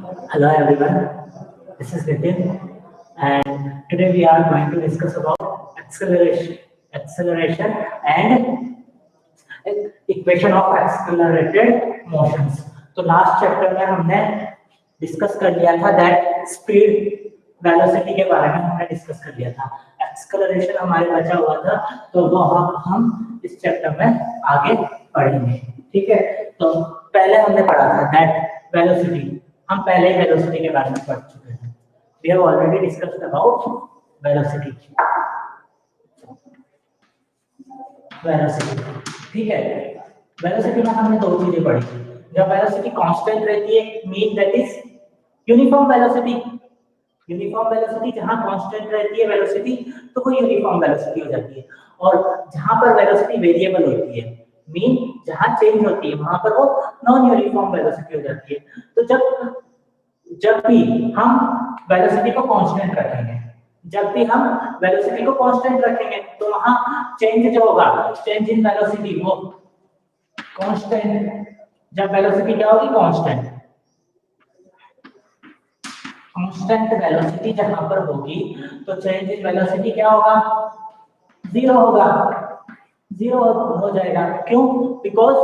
Hello everyone, this is Nitin, and today we are going to discuss about acceleration and equation of accelerated motions. तो last chapter में हमने discuss कर लिया था that speed velocity के बारे में हमने डिस्कस कर लिया था। एक्सेलरेशन हमारे बचा हुआ था, तो वो हम इस चैप्टर में आगे पढ़ेंगे। ठीक है, तो पहले हमने पढ़ा था दैट वेलोसिटी, हम पहले ही वेलोसिटी के बारे में पढ़ चुके हैं। We have already discussed about velocity. ठीक है, वेलोसिटी में हमने दो चीजें पढ़ी। जब वेलोसिटी कांस्टेंट रहती है mean that is uniform velocity. Uniform velocity जहां कांस्टेंट रहती है वेलोसिटी, तो वो यूनिफॉर्म वेलोसिटी हो जाती है। और जहां पर वेलोसिटी वेरिएबल होती है मीन जहां चेंज होती है वहां पर वो नॉन यूनिफॉर्म वेलोसिटी हो जाती है। तो जब भी हम वेलोसिटी को कांस्टेंट रखेंगे, जब भी हम वेलोसिटी को कांस्टेंट रखेंगे तो वहां चेंज जो होगा, चेंज इन वेलोसिटी वो कांस्टेंट। जब वेलोसिटी क्या होगी, कांस्टेंट। कांस्टेंट वेलोसिटी जहां पर होगी तो चेंज इन वेलोसिटी क्या होगा, जीरो होगा, जीरो हो जाएगा। क्यों? बिकॉज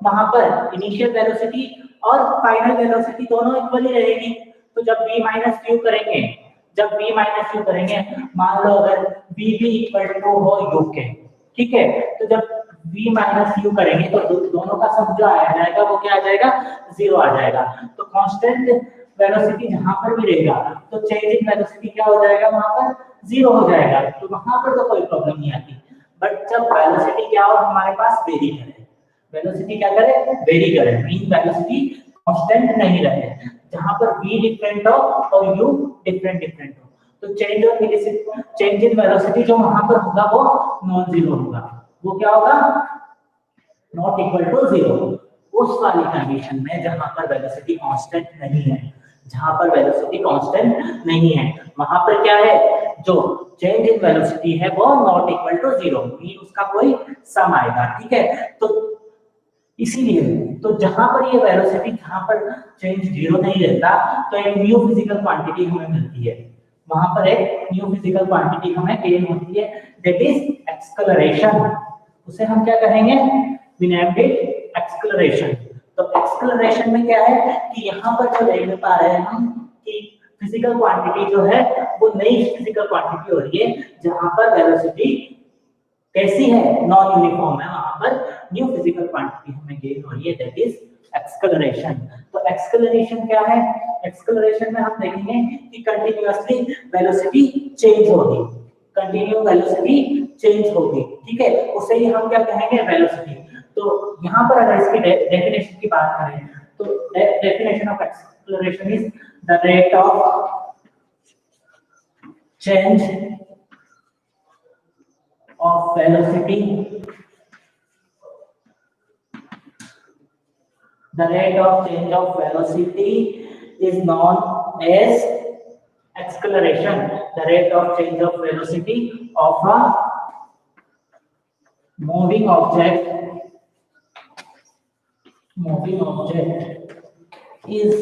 वहां पर इनिशियल वेलोसिटी और फाइनल वेलोसिटी दोनों इक्वल ही रहेगी। तो जब v माइनस u करेंगे, जब v माइनस u करेंगे, मान लो अगर v भी इक्वल टू हो u के, ठीक है, तो जब v माइनस u करेंगे तो दोनों का सम जो आ जाएगा वो क्या आ जाएगा, जीरो आ जाएगा। तो कांस्टेंट वेलोसिटी जहां पर भी रहेगा तो चेंज इन वेलोसिटी क्या हो जाएगा, वहां पर जीरो हो जाएगा। तो वहां पर तो कोई प्रॉब्लम नहीं आती। बट जब वेलोसिटी क्या हो, हमारे पास वेरी करे, वेलोसिटी क्या करे, वेरी करे, मीन वेलोसिटी कांस्टेंट नहीं रहे, जहां पर v डिफरेंट हो और u डिफरेंट हो, तो चेंज इन वेलोसिटी जो वहां पर होगा वो नॉन जीरो होगा। वो क्या होगा, नॉट इक्वल टू जीरो। उस वाली कंडीशन में जहां पर वेलोसिटी कांस्टेंट नहीं है, जहां पर वेलोसिटी कांस्टेंट नहीं है वहां पर क्या है, जो चेंज इन वेलोसिटी है वो not equal to zero, mean उसका कोई सम आएगा। ठीक है, तो इसीलिए तो जहां पर ये वेलोसिटी, जहां पर चेंज जीरो नहीं रहता तो एक न्यू फिजिकल क्वांटिटी हमें मिलती है, वहां पर एक न्यू फिजिकल क्वांटिटी हमें गेन होती है दैट इज एक्सेलरेशन। उसे हम क्या कहेंगे, वी नेम्ड इट एक्सेलरेशन। तो एक्सेलरेशन में क्या है कि यहाँ पर जो देख पा रहे हैं हम कि फिजिकल क्वांटिटी जो है वो नई फिजिकल क्वांटिटी हो रही है, जहां पर वेलोसिटी कैसी है, नॉन यूनिफॉर्म है, वहां पर न्यू फिजिकल क्वांटिटी हमें गेन हो रही है दैट इज एक्सेलरेशन। तो एक्सेलरेशन क्या है, एक्सेलरेशन में हम देखेंगे कि कंटीन्यूअसली वेलोसिटी चेंज होगी, कंटिन्यू वेलोसिटी चेंज होगी। ठीक है, उसे ही हम क्या कहेंगे, वेलोसिटी। तो यहाँ पर अगर इसकी डेफिनेशन की बात करें तो definition of acceleration is the rate of change of velocity, the rate of change of velocity is known as acceleration. The rate of change of velocity of a moving object is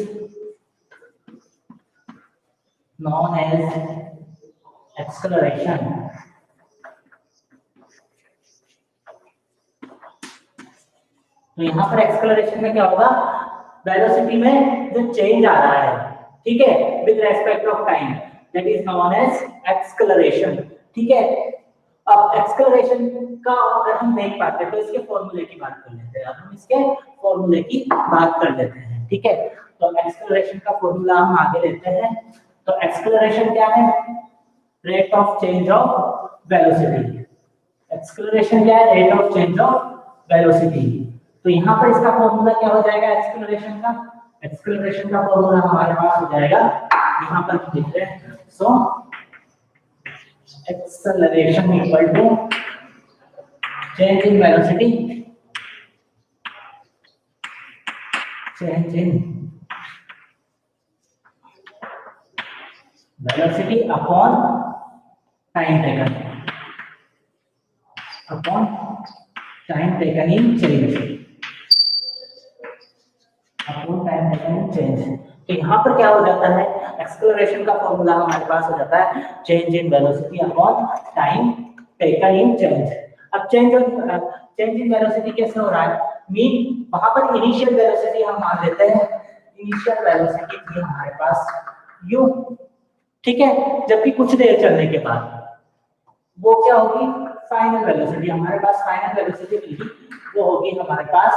known as acceleration. तो यहाँ पर acceleration में क्या होगा, velocity में जो change आ रहा है, ठीक है, with respect of time, that is known as acceleration. ठीक है, अब एक्सेलरेशन का अगर हम देख पाते हैं तो इसके फॉर्मूले की बात कर लेते हैं। अब हम इसके फॉर्मूले की बात कर लेते हैं। ठीक है, तो एक्सेलरेशन का फॉर्मूला हम आगे लेते हैं। तो एक्सेलरेशन क्या है, rate of change of velocity. Acceleration क्या है, rate of change of velocity. तो यहाँ पर इसका फॉर्मूला क्या हो जाएगा एक्सेलरेशन का, एक्सेलरेशन का फॉर्मूला हमारे पास हो जाएगा, यहाँ पर लिख रहे हैं, so acceleration equal to change in velocity, change in velocity upon time taken, upon time taken in change, upon time taken in change. तो यहाँ पर क्या हो जाता है, एक्सेलरेशन का फॉर्मूला हमारे पास हो जाता है change in velocity upon time taken in change. अब चेंज इन वेलोसिटी कैसे हो रहा है, मीन वहां पर इनिशियल वेलोसिटी हम मान लेते हैं, इनिशियल वेलोसिटी थी हमारे पास u, ठीक है, जबकि कुछ देर चलने के बाद वो क्या होगी, फाइनल वेलोसिटी हमारे पास, फाइनल वेलोसिटी मिलेगी वो होगी हमारे पास,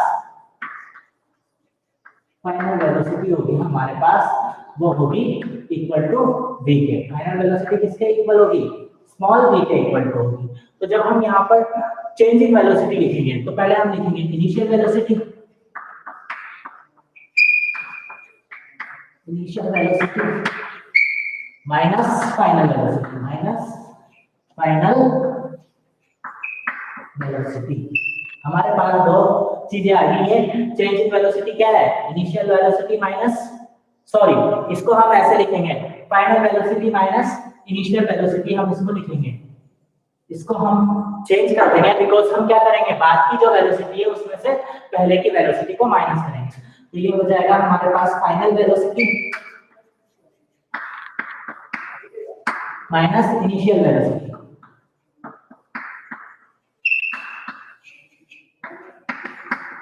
फाइनल वेलोसिटी होगी हमारे पास वो होगी इक्वल टू v के। फाइनल वेलोसिटी किसके इक्वल होगी, स्मॉल v के इक्वल टू होगी। तो जब हम यहाँ पर चेंज इन वेलोसिटी लिखेंगे तो पहले हम लिखेंगे initial velocity, initial velocity minus final velocity, minus final velocity. हमारे पास दो चीजें आ गई है, चेंज इन वेलोसिटी क्या है, इनिशियल वेलोसिटी माइनस, सॉरी इसको हम ऐसे लिखेंगे final velocity minus initial velocity, हम इसको लिखेंगे, इसको हम चेंज कर देंगे बिकॉज हम क्या करेंगे, बाद की जो वेलोसिटी है उसमें से पहले की वेलोसिटी को माइनस करेंगे। तो ये हो जाएगा हमारे पास final velocity minus initial velocity,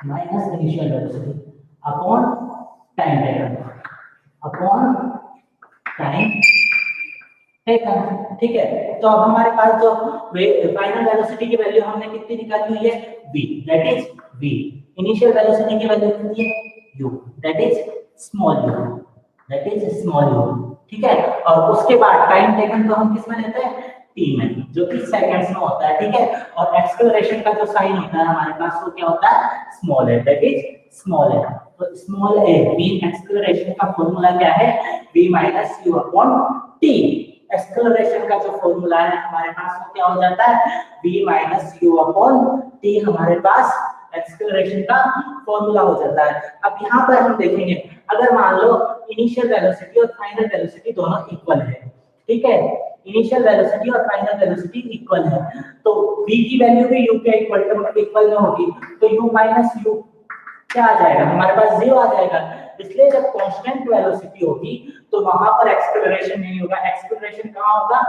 minus initial velocity upon time taken, upon time taken, ठीक है। तो अब हमारे पास जो फाइनल वेलोसिटी की वैल्यू हमने कितनी निकाली हुई है, v, that is v। Initial velocity की वैल्यू कितनी है, u, that is small u, that is small u, ठीक है। और उसके बाद टाइम टेकन को हम किस में लेते हैं, t में, जो कि सेकंड्स में होता है, ठीक है। और एक्सेलरेशन का जो साइन होता है हमारे पास वो क्या होता है, स्मॉल है, दैट इज स्मॉल है। तो स्मॉल a, मीन एक्सेलरेशन का फॉर्मूला क्या है, v minus u upon t। Acceleration का जो फॉर्मूला है हमारे पास वो क्या हो जाता है, v minus u upon t हमारे पास एक्सेलरेशन का फॉर्मूला हो जाता है। अब यहाँ पर हम देखेंगे, अगर मान लो इनिशियल वेलोसिटी और फाइनल वेलोसिटी दोनों इक्वल है, ठीक है, इनिशियल वेलोसिटी और फाइनल वेलोसिटी इक्वल है, तो v की वैल्यू भी u के इक्वल में होगी, तो u माइनस u क्या आ जाएगा, हमारे पास 0 आ जाएगा। इसलिए जब कांस्टेंट वेलोसिटी होगी तो वहां पर एक्सेलरेशन नहीं होगा, एक्सेलरेशन कहां होगा,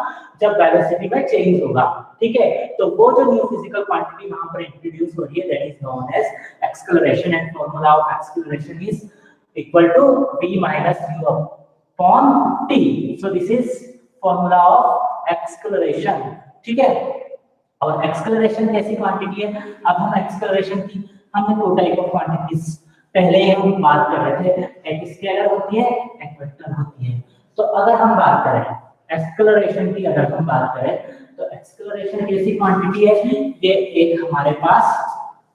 जब वेलोसिटी में चेंज होगा, ठीक है। तो वो जो न्यू फिजिकल क्वांटिटी वहां पर इंट्रोड्यूस हो रही है that is known as acceleration, and formula of acceleration is equal to v minus u upon t। So this is formula of acceleration, ठीक है। और एक्सेलरेशन कैसी क्वांटिटी है, अब हम एक्सेलरेशन की हमने दो टाइप ऑफ क्वांटिटीज पहले ही हम बात कर रहे थे, एक स्केलर होती है, एक वेक्टर होती है। तो अगर हम बात करें एक्सेलरेशन की, अगर हम बात करें तो एक्सेलरेशन कैसी क्वांटिटी है, ये एक हमारे पास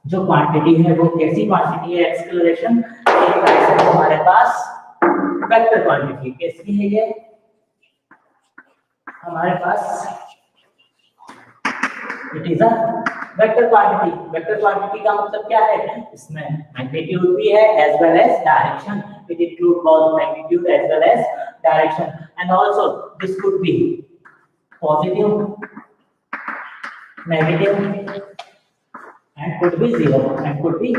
जो क्वांटिटी है वो कैसी क्वांटिटी है, एक्सेलरेशन हमारे पास वेक्टर क्वांटिटी कैसी है, ये हमारे पास it is a vector quantity. Vector quantity का मतलब क्या है, इसमें मैग्नीट्यूड भी है as well as direction, it include both magnitude as well as direction, and also this could be positive, negative, and could be zero, and could be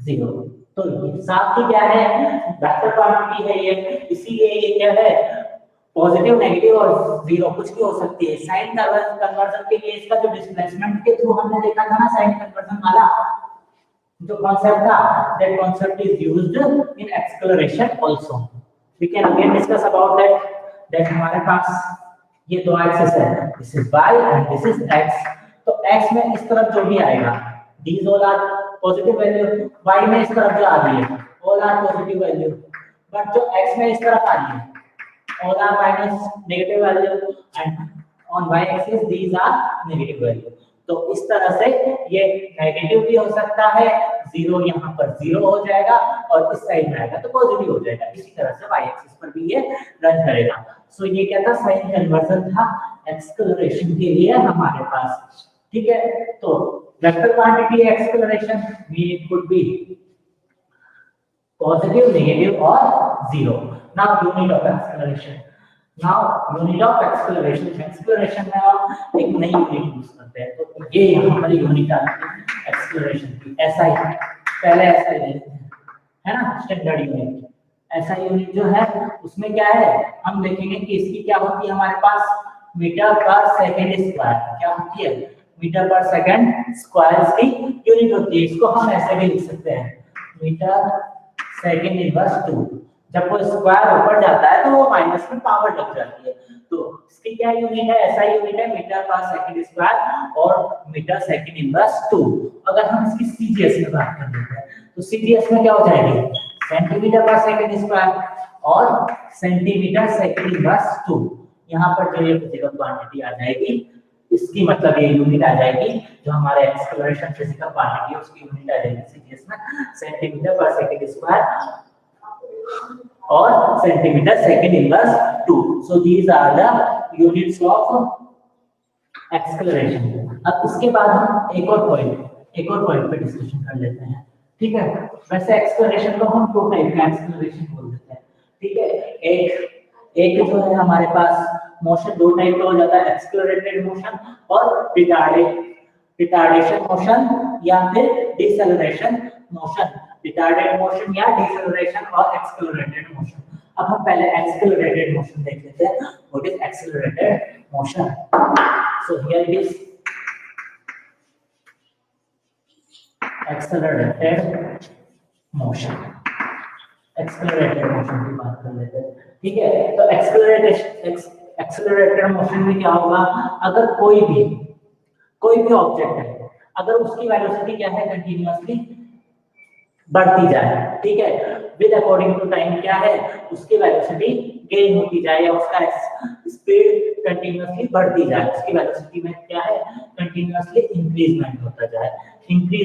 zero. तो ये साथ ही क्या है, वेक्टर क्वांटिटी है ये, इसीलिए ये क्या है, पॉजिटिव, नेगेटिव और जीरो कुछ भी हो सकती है। साइन कन्वर्जन के लिए इसका जो डिस्प्लेसमेंट के थ्रू हमने देखा था ना, साइन कन्वर्जन वाला जो कॉन्सेप्ट था, that concept is used in acceleration also. We can again discuss about that हमारे पास ये दो एक्सिस है, this is y and this is x। तो x में इस तरफ जो भी आएगा, these all are positive value, y में इस तरफ जो आ रही है all are positive value, but जो x में इस तरफ आ रही है all are minus negative value, and on y axis these are negative value। तो इस तरह से ये नेगेटिव भी हो सकता है, जीरो यहाँ पर जीरो हो जाएगा और इस साइड में आएगा तो पॉजिटिव हो जाएगा, इसी तरह से y एक्सिस पर भी ये रन करेगा। सो ये क्या था, साइन कन्वर्जन था एक्सेलरेशन के लिए हमारे पास, ठीक है। तो vector quantity acceleration it could be positive, negative or zero. Now unit of acceleration. Now unit of acceleration. Acceleration में हम एक नई यूनिट यूज करते हैं, तो ये यहाँ पर यूनिट आती है एक्सेलरेशन की, SI, पहले SI लेते हैं, है ना, स्टैंडर्ड यूनिट ऐसा यूनिट जो है उसमें क्या है, हम देखेंगे कि इसकी क्या होती है हमारे पास, मीटर पर सेकंड स्क्वायर। क्या होती है, मीटर पर सेकंड स्क्वायर की यूनिट होती है। इसको हम ऐसे भी लिख सकते हैं, मीटर सेकंड इनवर्स 2। जब वो स्क्वायर ऊपर जाता है तो वो माइनस में पावर लग जाती है। तो इसकी क्या यूनिट है, ऐसा यूनिट है मीटर पर सेकंड स्क्वायर और मीटर सेकंड इनवर्स 2। अगर हम इसकी सीजीएस में बात कर लेते हैं तो सीजीएस में क्या हो जाएगी, सेंटीमीटर पर सेकंड स्क्वायर और सेंटीमीटर सेकंड इनवर्स 2। यहाँ पर जो ये फिजिकल क्वांटिटी आ जाएगी, इसकी मतलब ये यूनिट आ जाएगी जो हमारे एक्सेलरेशन फिजिकल क्वांटिटी है उसकी यूनिट आ जाएगी सीजीएस में सेंटीमीटर पर सेकंड स्क्वायर और centimetre second inverse 2। So these are the units of acceleration. अब इसके बाद हम एक और पॉइंट पे डिस्कशन कर लेते हैं, ठीक है। वैसे एक्सेलरेशन को हम दो टाइप का एक्सेलरेशन बोल देते हैं, ठीक है। एक जो है हमारे पास मोशन दो टाइप का हो जाता है, एक्सेलरेटेड मोशन और रिटार्डेशन मोशन या फिर डिसेलरेशन मोशन। रिटार्डेड मोशन या डिसेलरेशन और एक्सेलरेटेड मोशन। अब हम पहले एक्सेलरेटेड मोशन देख लेते हैं। What is accelerated motion? So here it is accelerated motion. Accelerated motion की बात कर लेते हैं, ठीक है। तो एक्सेलरेटेड मोशन में क्या होगा, अगर कोई भी ऑब्जेक्ट है, अगर उसकी वेलोसिटी क्या है, कंटीन्यूअसली बढ़ती जाए, ठीक है, विद अकॉर्डिंग टू टाइम क्या है, उसकी वेलोसिटी गेन होती जाए या उसका स्पीड कंटीन्यूअसली बढ़ती जाए, उसकी वेलोसिटी में क्या है, कंटीन्यूअसली इंक्रीज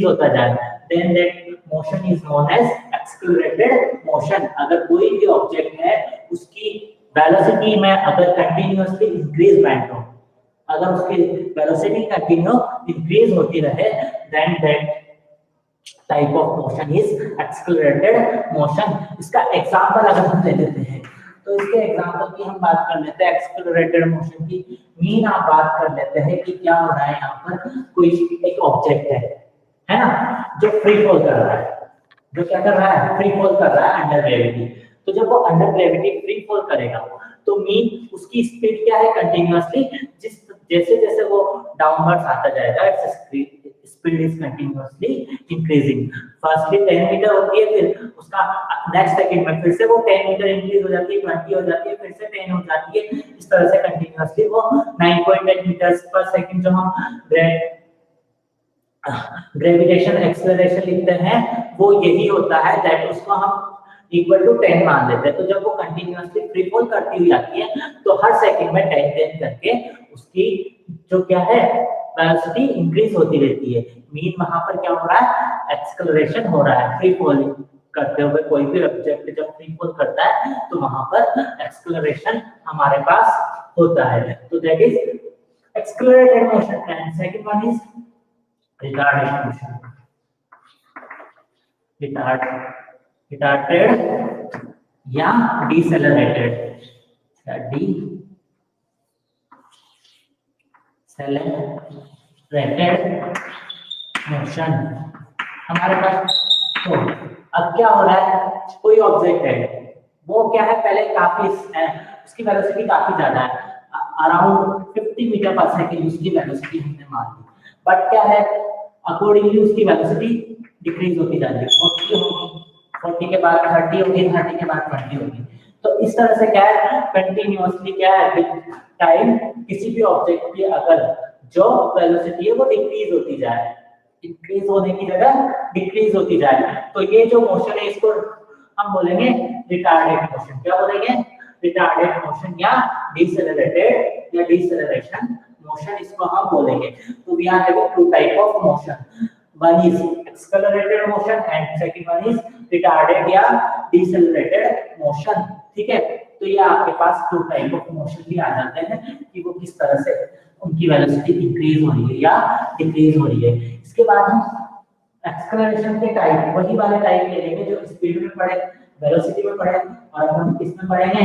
होता जाए, then that motion is known as accelerated motion. अगर कोई भी ऑब्जेक्ट है उसकी वेलोसिटी में अगर कंटीन्यूअसली इंक्रीजमेंट हो, अगर उसकी वेलोसिटी कंटिन्यू इंक्रीज होती रहे, then that type of motion is accelerated motion. इसका एग्जांपल अगर हम ले लेते हैं तो इसके एग्जांपल की हम बात कर लेते हैं एक्सेलरेटेड मोशन की। मीन आप बात कर लेते हैं कि क्या हो रहा है, यहाँ पर कोई एक ऑब्जेक्ट है ना, जो फ्री फॉल कर रहा है, जो क्या कर रहा है, फ्री फॉल कर रहा है अंडर ग्रेविटी। तो जब वो अंडर ग्रेविटी फ्री फॉल करेगा तो मीन उसकी स्पीड क्या है, कंटीन्यूअसली जैसे जैसे वो डाउनवर्ड्स आता जाएगा, its speed is continuously increasing. Firstly 10 metre होती है, फिर उसका नेक्स्ट सेकंड में फिर से वो 10 मीटर इंक्रीज हो जाती है, 20 हो जाती है, फिर से 10 हो जाती है। इस तरह से कंटीन्यूअसली वो 9.8 मीटर्स पर सेकंड जो हम ग्रेविटेशन एक्सेलरेशन लिखते हैं वो यही होता है, दैट उसको हम इक्वल टू 10 मान लेते हैं। तो जब वो कंटीन्यूअसली फ्री फॉल करती हुई आती है तो हर सेकंड में 10 करके उसकी जो क्या है वेलोसिटी इंक्रीज होती रहती है। मीन वहां पर क्या हो रहा है, एक्सेलरेशन हो रहा है। फ्री फॉल करते हुए कोई भी ऑब्जेक्ट जब फ्री फॉल करता है तो वहां पर एक्सेलरेशन हमारे पास होता है। तो that is accelerated motion. And second one is retardation motion. Retarded या डिसेलरेटेड मोशन हमारे पास। तो अब क्या हो रहा है, कोई ऑब्जेक्ट है, वो क्या है, पहले काफी उसकी वेलोसिटी काफी ज्यादा है, अराउंड 50 मीटर पर सेकंड उसकी वेलोसिटी हमने मान ली। बट क्या है, अकॉर्डिंगली उसकी वेलोसिटी डिक्रीज होती जा रही है, 40 होगी, 40 के बाद 30 होगी, 30 के बाद 20 होगी। तो इस तरह से क्या है, कंटिन्यूअसली क्या है, विद टाइम किसी भी ऑब्जेक्ट की अगर जो वेलोसिटी है वो डिक्रीज होती जाए, इंक्रीज होने की जगह डिक्रीज होती जाए, तो ये जो मोशन है इसको हम बोलेंगे रिटार्डेड मोशन। क्या बोलेंगे, रिटार्डेड मोशन या डिसेलरेटेड या डिसेलरेशन मोशन इसको हम बोलेंगे। तो we are having two type of motion, one is accelerated motion and second one is retarded या डिसेलरेटेड मोशन, ठीक है। तो ये आपके पास टू टाइप ऑफ मोशन भी आ जाते हैं कि वो किस तरह से उनकी वेलोसिटी इंक्रीज हो रही है या डिक्रीज हो रही है। इसके बाद हम एक्सेलरेशन के टाइप, वही वाले टाइप ले लेंगे जो स्पीड में पढ़े, वेलोसिटी में पढ़े, और हम किसमें पढ़ेंगे,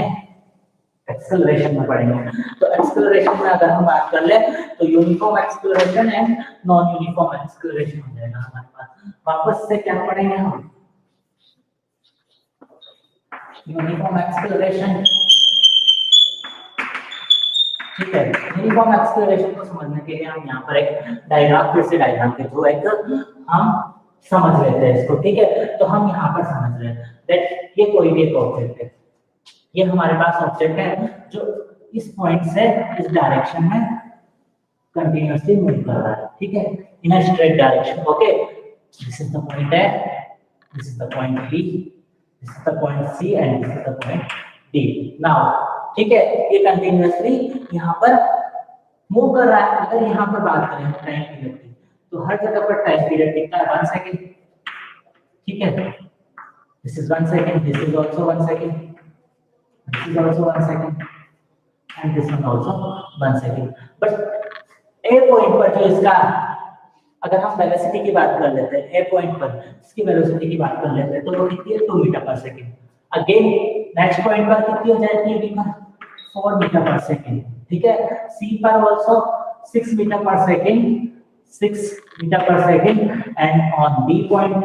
एक्सेलरेशन में पढ़ेंगे। तो एक्सेलरेशन में अगर हम बात कर ले तो uniform acceleration and non uniform acceleration हो जाएगा हमारे पास। वापस से क्या पढ़ेंगे हम, यूनिफॉर्म एक्सेलरेशन, ठीक है। यूनिफॉर्म एक्सेलरेशन को समझने के लिए हम यहाँ पर एक डायग्राम, फिर से डायग्राम के थ्रू एक हम समझ लेते हैं इसको, ठीक है। तो हम यहाँ पर समझ रहे हैं दैट ये कोई भी एक ऑब्जेक्ट है, ये हमारे पास ऑब्जेक्ट है जो इस पॉइंट से इस डायरेक्शन में कंटिन्यूअसली मूव कर रहा है, ठीक है, in a straight direction. Okay, this is the point है, this is the point B, this is the point C and this is the point D. Now ठीक है, ये कंटिन्यूअसली यहाँ पर मूव कर रहा है। अगर यहाँ पर बात करें टाइम पीरियड की, तो हर जगह पर टाइम पीरियड कितना है, 1 सेकंड, ठीक है। This is 1 second, this is also 1 second, this is also 1 second and this one also 1 second। but a point पर जो इसका, अगर हम वेलोसिटी की बात कर लेते हैं, a पॉइंट पर इसकी वेलोसिटी की बात कर लेते हैं, तो वो कितनी है, 2 मीटर पर सेकंड। अगेन नेक्स्ट पॉइंट पर कितनी हो जाती है, b पर 4 मीटर पर सेकंड, ठीक है। c पर आल्सो 6 मीटर पर सेकंड, 6 मीटर पर second and on b point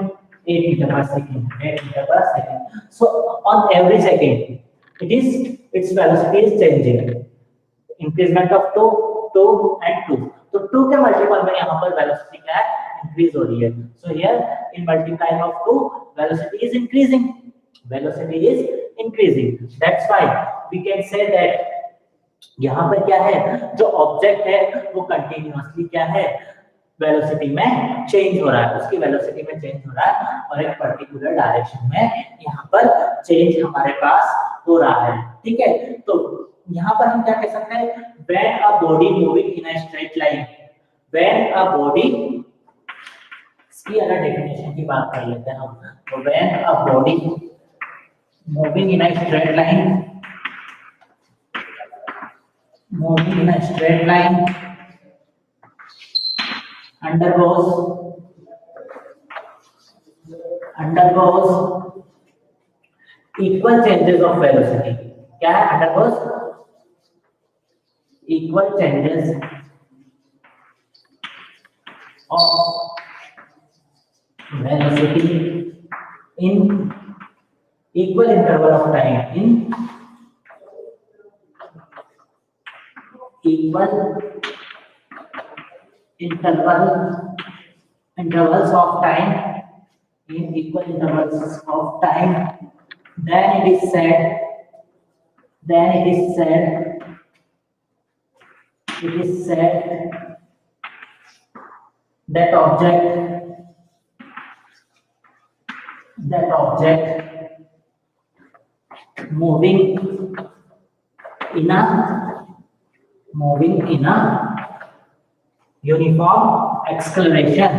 8 meter per second, 8 meter per second। So on every second, its velocity is changing, increment of 2 and 2। तो 2 के मल्टीपल में यहाँ पर वेलोसिटी क्या है, इंक्रीज हो रही है। So here in multiplying of 2, velocity is increasing, velocity is increasing। That's why we can say that यहाँ पर क्या है, जो ऑब्जेक्ट है वो कंटिन्यूअसली क्या है, वेलोसिटी में चेंज हो रहा है, उसकी वेलोसिटी में चेंज हो रहा है और एक पर्टिकुलर डायरेक्शन में यहाँ पर चेंज हमारे पास हो रहा है, ठीक है। तो यहाँ पर हम क्या कह सकते हैं, when a body moving in a straight line, when a body, इसकी अगर डेफिनेशन की बात कर लेते हैं हम, तो when a body moving in a straight line, moving in a straight line undergoes equal changes of velocity। क्या है, undergoes equal changes of velocity in equal interval of time, in equal intervals of time, in equal intervals of time, then it is said that object moving in a uniform acceleration,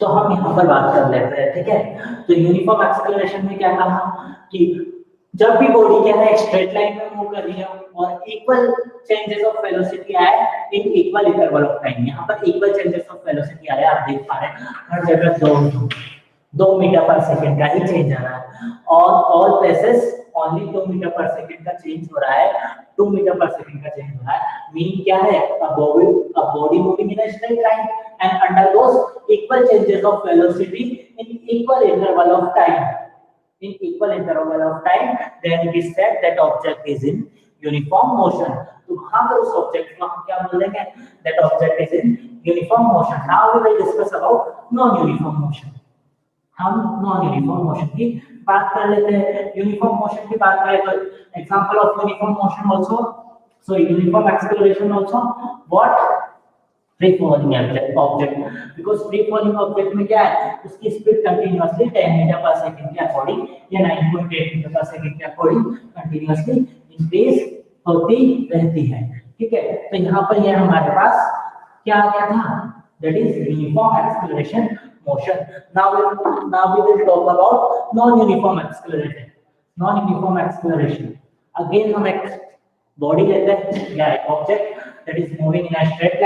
तो हम यहाँ पर बात कर लेते हैं, ठीक है। तो यूनिफॉर्म एक्सेलरेशन में क्या कहा कि जब भी बॉडी क्या है, स्ट्रेट लाइन में मूव कर रही है और इक्वल चेंजेस ऑफ वेलोसिटी आए in equal interval of time, यहाँ पर इक्वल चेंजेस ऑफ वेलोसिटी आ रहे हैं, आप देख पा रहे हैं हर जगह 2 मीटर पर सेकंड का ही चेंज आ रहा है, और ऑल प्लेसेस ओनली 2 मीटर पर सेकंड का चेंज हो रहा है, 2 मीटर पर सेकंड का चेंज हो रहा है। मीन क्या है, a body moving in a straight line and undergoes equal changes of velocity in equal interval of time, in equal interval of time, then it is said that object is in uniform motion। तो वहां पर उस object को हम क्या बोलेंगे, that object is in uniform motion। now we will discuss about non uniform motion। हम non uniform motion की बात कर लेते हैं। यूनिफॉर्म मोशन की बात करें तो example of uniform motion also, so uniform acceleration also what, free falling object, because free falling object में क्या है, उसकी स्पीड कंटीन्यूअसली 10 मीटर पर सेकंड के अकॉर्डिंग या 9.8 मीटर पर सेकंड के अकॉर्डिंग कंटीन्यूअसली इंक्रीज होती रहती है, ठीक है। तो यहाँ पर ये हमारे पास क्या आ गया था, that is uniform acceleration motion। now we will talk about non uniform acceleration। again हम एक बॉडी लेते हैं या एक object that is moving in a straight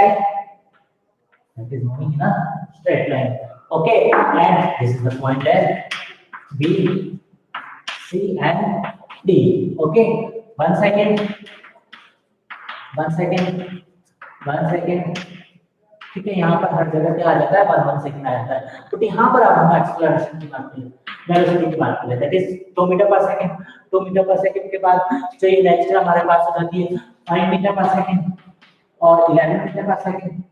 line, okay, and this is the point at B, C and D, okay। 1 second, 1 second, ठीक है। यहाँ पर हर जगह क्या आ जाता है, 1 सेकेंड आ जाता है। तो यहाँ पर आप हम एक्सेलरेशन की बात करें, वेलोसिटी की बात करें, दैट इज 2 मीटर पर सेकेंड। 2 मीटर पर सेकेंड के बाद चाहिए नेक्स्ट हमारे पास हो जाती है 5 मीटर पर सेकेंड और 11 मीटर पर सेकेंड,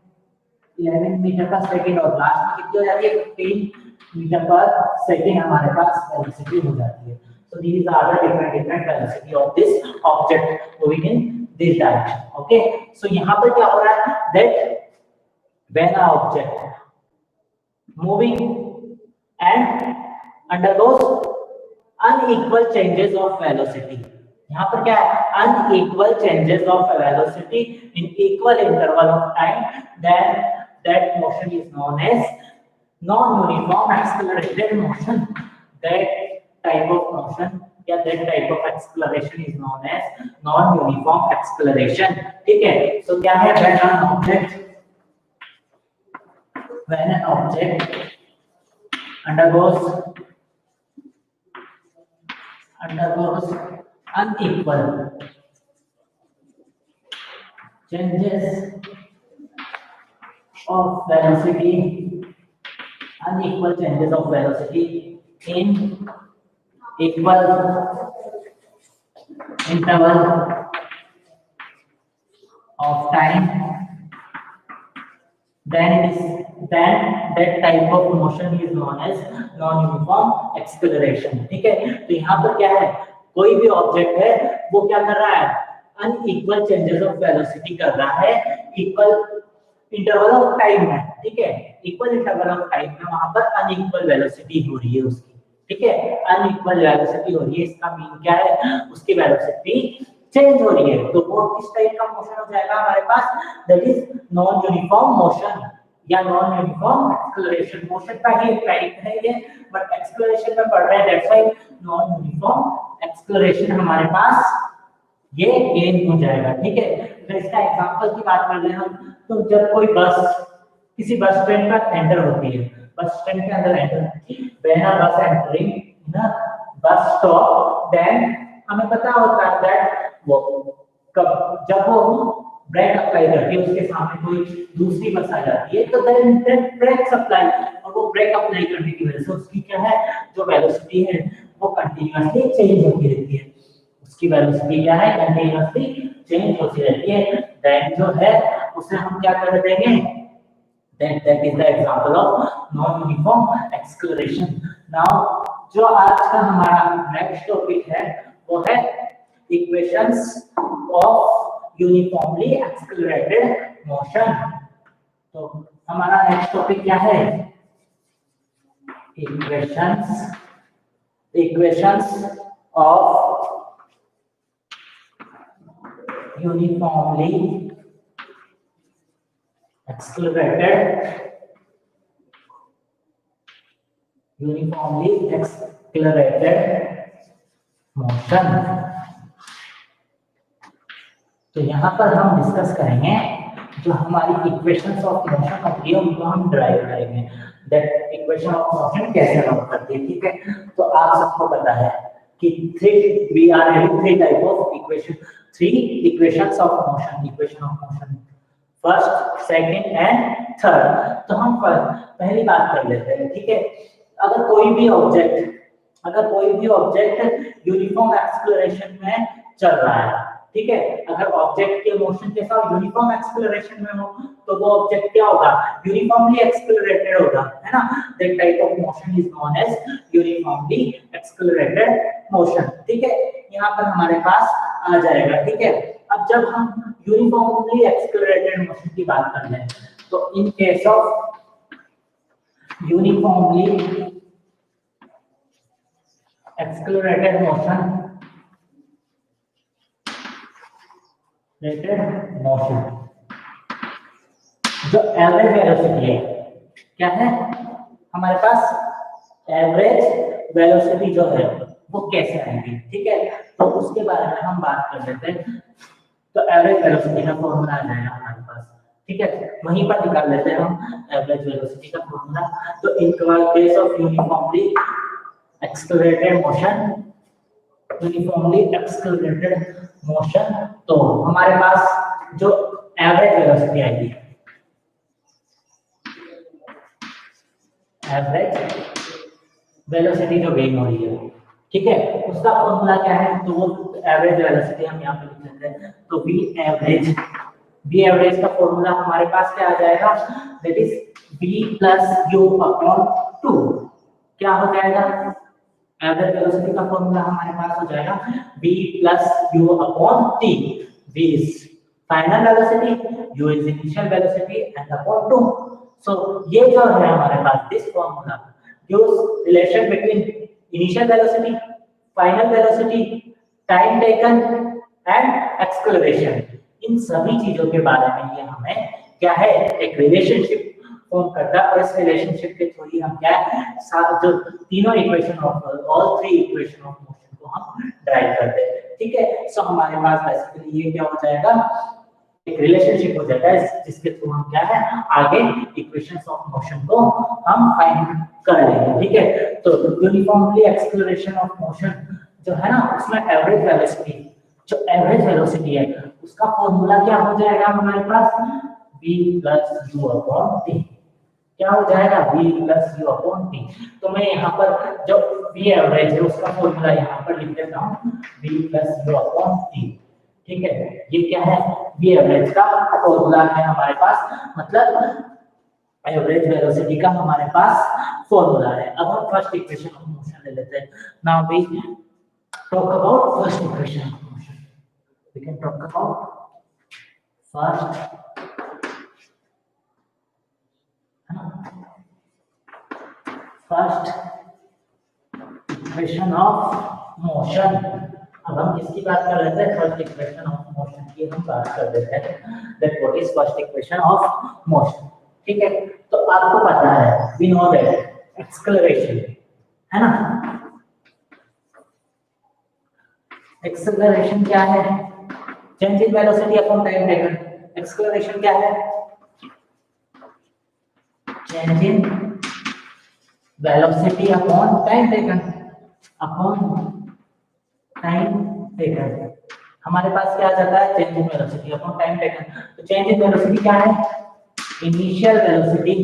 11 मीटर पर सेकेंड, और लास्ट में कितनी हो जाती है, 15 मीटर पर सेकेंड हमारे पास वेलोसिटी हो जाती है। So these are the different velocity of this object moving in this direction. Okay, so यहाँ पर क्या हो रहा है, that when an object moving and undergoes unequal changes of velocity, यहाँ पर क्या है, unequal changes of velocity in equal interval of time, then that motion is known as non-uniform accelerated motion. That type of motion या that type of acceleration is known as non-uniform acceleration. ठीक है, so क्या है, when an object undergoes unequal changes of velocity, unequal changes of velocity in equal interval of time, then that type of motion is known as non-uniform acceleration. ठीक है, तो यहाँ पर क्या है, कोई भी ऑब्जेक्ट है वो क्या कर रहा है, अनइक्वल चेंजेस ऑफ वेलोसिटी कर रहा है इक्वल इंटरवल ऑफ टाइम में। ठीक है, इक्वल इंटरवल ऑफ टाइम में वहां पर अनइक्वल वेलोसिटी हो रही है उसकी। ठीक है, अनइक्वल वेलोसिटी हो रही है, इसका मीन क्या है, उसकी वेलोसिटी चेंज हो रही है। तो वो किस टाइप का मोशन हो जाएगा हमारे पास, that is non uniform motion या नॉन यूनिफॉर्म एक्सेलरेशन। मोशन का ही एक टाइप है ये, बट एक्सेलरेशन में पढ़ रहे हैं, that's why non uniform acceleration हमारे पास ये गेन हो जाएगा। ठीक है, तो इसका एग्जांपल की बात कर ले हम, तो जब कोई बस किसी बस स्टैंड पर एंटर होती है, बस स्टैंड के अंदर एंटर, व्हेन अ बस entering in a bus stop, then हमें पता होता है दैट वो कब जब वो ब्रेक अप्लाई करती है, उसके सामने कोई दूसरी बस आ जाती है, तो देन ब्रेक अप्लाई, और वो ब्रेक अप्लाई करने की वजह से उसकी क्या है, जो वेलोसिटी है वो कंटीन्यूअसली चेंज होती रहती है। उसकी वेलोसिटी क्या है, कंटीन्यूअसली चेंज होती रहती है। देन जो है उसे हम क्या कर देंगे, that is the example of non-uniform acceleration. Now जो आज का हमारा नेक्स्ट टॉपिक है वो है equations of uniformly accelerated motion. तो हमारा नेक्स्ट टॉपिक क्या है, equations of uniformly accelerated motion. तो यहाँ पर हम डिस्कस करेंगे जो हमारी इक्वेशंस ऑफ मोशन होती है उनको हम ड्राइव करेंगे, दैट इक्वेशन ऑफ मोशन कैसे वर्क करती है। ठीक है, तो आप सबको पता है कि we are having three type of equation, three equations of motion, equation of motion first, second and third. तो हम पहली बात कर लेते हैं। ठीक है, अगर कोई भी ऑब्जेक्ट यूनिफॉर्म एक्सेलरेशन में चल रहा है, ठीक है, अगर ऑब्जेक्ट के मोशन के साथ यूनिफॉर्म एक्सेलरेशन में हो तो वो ऑब्जेक्ट क्या होगा, यूनिफॉर्मली एक्सेलरेटेड होगा, है ना। That type of motion is known as uniformly accelerated motion. ठीक है, यहाँ पर हमारे पास आ जाएगा। ठीक है, अब जब हम यूनिफॉर्मली एक्सेलरेटेड मोशन की बात कर लें तो in case of uniformly accelerated motion जो एवरेज वेलोसिटी है, क्या है हमारे पास एवरेज वेलोसिटी जो है वो कैसे आएगी। ठीक है, तो उसके बारे में हम बात कर लेते हैं। तो एवरेज वेलोसिटी का फॉर्मूला आ जाएगा हमारे पास। ठीक है, वहीं पर निकाल लेते हैं हम एवरेज वेलोसिटी का फॉर्मूला। तो in case of uniformly accelerated motion, तो हमारे पास जो एवरेज वेलोसिटी आएगी, एवरेज वेलोसिटी जो गेन हो रही है, ठीक है, उसका फॉर्मूला क्या है, तो वो एवरेज वेलोसिटी हम यहाँ पे लिख लेते हैं, तो v एवरेज का फॉर्मूला हमारे पास क्या आ जाएगा, that is v plus u upon 2, क्या हो जाएगा, एवरेज वेलोसिटी का फॉर्मूला हमारे पास हो जाएगा v plus u upon t, v is final velocity, u is initial velocity and upon 2, so ये जो है हमारे पास this formula gives relation between initial velocity, final velocity, time taken and acceleration, इन सभी चीजों के बारे में ये हमें क्या है, एक रिलेशनशिप फॉर्म करता है, और इस रिलेशनशिप के थ्रू ही हम क्या है, जो तीनों equation of all three equation of motion को हम ड्राइव करते हैं, ठीक है। सो हमारे पास बेसिकली ये क्या हो जाएगा, एक रिलेशनशिप हो जाता है जिसके थ्रू हम क्या है आगे इक्वेशंस ऑफ मोशन को हम फाइंड कर लेंगे, ठीक है। तो यूनिफॉर्मली एक्सेलरेशन ऑफ मोशन जो है ना, उसमें एवरेज वेलोसिटी, जो एवरेज वेलोसिटी है उसका फॉर्मूला क्या हो जाएगा हमारे पास, v plus u upon t, क्या हो जाएगा, v plus u upon t। तो मैं यहाँ पर जो v एवरेज है उसका फॉर्मूला यहाँ पर लिख देता हूँ, v plus u upon t, ठीक है। ये क्या है, v एवरेज का फॉर्मूला है हमारे पास, मतलब एवरेज वेलोसिटी का हमारे पास फॉर्मूला है। अब हम फर्स्ट इक्वेशन ऑफ मोशन ले लेते हैं। Now we talk about first equation of motion, we can talk about first equation of motion. अब हम किसकी बात कर रहे थे, फर्स्ट इक्वेशन ऑफ मोशन की हम बात कर रहे थे, that what is first equation of motion, ठीक है। तो आपको पता है, वी नो दैट एक्सेलरेशन है ना, एक्सेलरेशन क्या है, change in velocity upon time taken. Acceleration क्या है, change in velocity upon time taken, upon time taken. हमारे पास क्या आ जाता है, change in velocity upon time taken. तो चेंज इन वेलोसिटी क्या है, initial velocity,